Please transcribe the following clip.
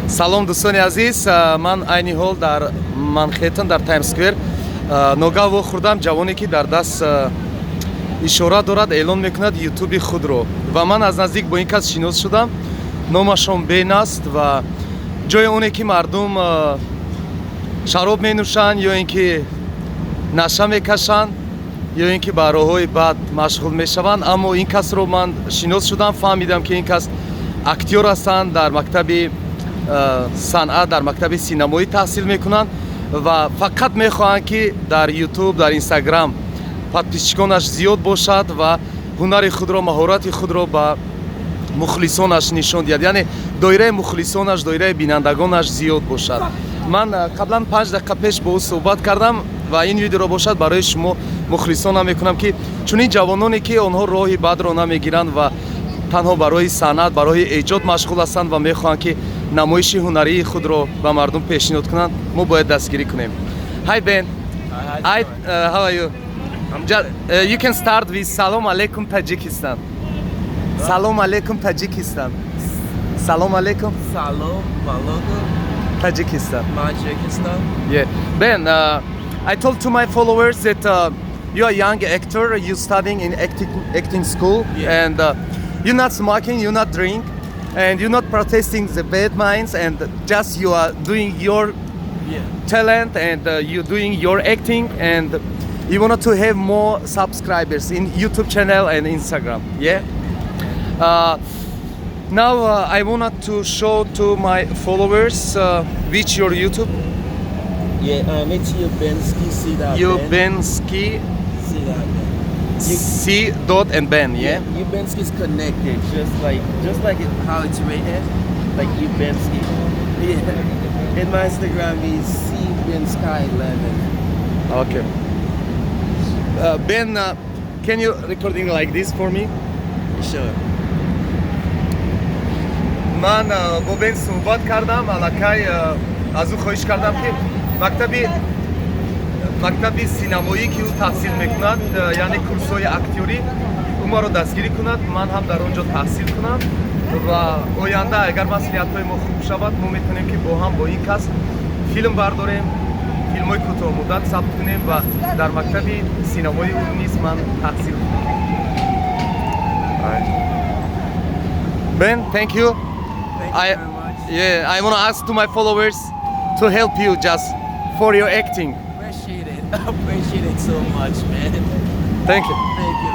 Салом дӯстони азиз, ман айни ҳол дар Манхэттен дар Таймс Сквер ногаҳ вохӯрдам ҷавоне ки дар даст ишора дорад, эълон мекунад ютуби худро ва ман аз наздик бо ин кас шинос шудам. Номашон Бен аст ва ҷои оне ки мардум шароб менӯшанд ё ин ки наша мекашанд ё ин ки ба роҳҳои бад машғул мешаванд, аммо ин касро ман шинос шудам, фаҳмидам ки ин кас актёр ҳастанд, дар мактаби санъат, дар мактаби синамоӣ таҳсил мекунанд ва фақат мехоҳанд ки дар YouTube, дар Instagram подписчиконаш зиёд бошад ва ҳунари худро, маҳорати худро ба мухлисонаш нишон диҳад, яъне доираи мухлисонаш, доираи бинандагонаш зиёд бошад. Ман қаблан 5 дақиқа пеш бо ӯ суҳбат кардам ва ин видеоро бошад барои шумо мухлисона мекунам ки чунин ҷавононе ки онҳо роҳи бадро намегиранд ва танҳо барои санъат, барои эҷод машғул ҳастанд ва мехоҳанд ки намоиши ҳунарии худро ба мардум пешниҳод кунанд, мо бояд дастгирӣ кунем. Hi Ben. Hi, how are you? You can start with Salam Alaikum Tajikistan. Salam Alaikum Tajikistan. Salam Alaikum. Salam Alaikum Tajikistan. Tajikistan. Yeah. Ben, I told to my followers that you are a young actor, you're studying in acting school, Yeah. and you're not smoking, you're not drink, and you're not protesting the bad minds, and just you are doing your Yeah. talent and you're doing your acting, and you wanted to have more subscribers in YouTube channel and Instagram. Yeah. Now I wanted to show to my followers which your YouTube. Yeah, it's Youbensky C. Youbensky C. and Ben. Yeah. Youbensky's connected, just like how it's written, like Youbensky. Yeah. In my Instagram is cbensky11. Okay. Ben, can you recording like this for me? Sure. من با بین صحبت کردم، الکی از او خواهش کردم که مکتبی سینمایی که او تحصیل میکند، یعنی کورس‌های اکتوری، او ما رو دستگیری کند، من هم در اونجا تحصیل کنم و آینده اگر مسئولیت‌های ما خوب شود، ما میتونیم که با هم با این کس فیلم برداریم، فیلم‌های کوتاه مدت ثبت کنیم و در مکتبی سینمایی او نیز من تحصیل کنم. Ben, thank you. Thank you very much. I want to ask to my followers to help you just for your acting. Appreciate it. Appreciate it so much, man. Thank you. Thank you.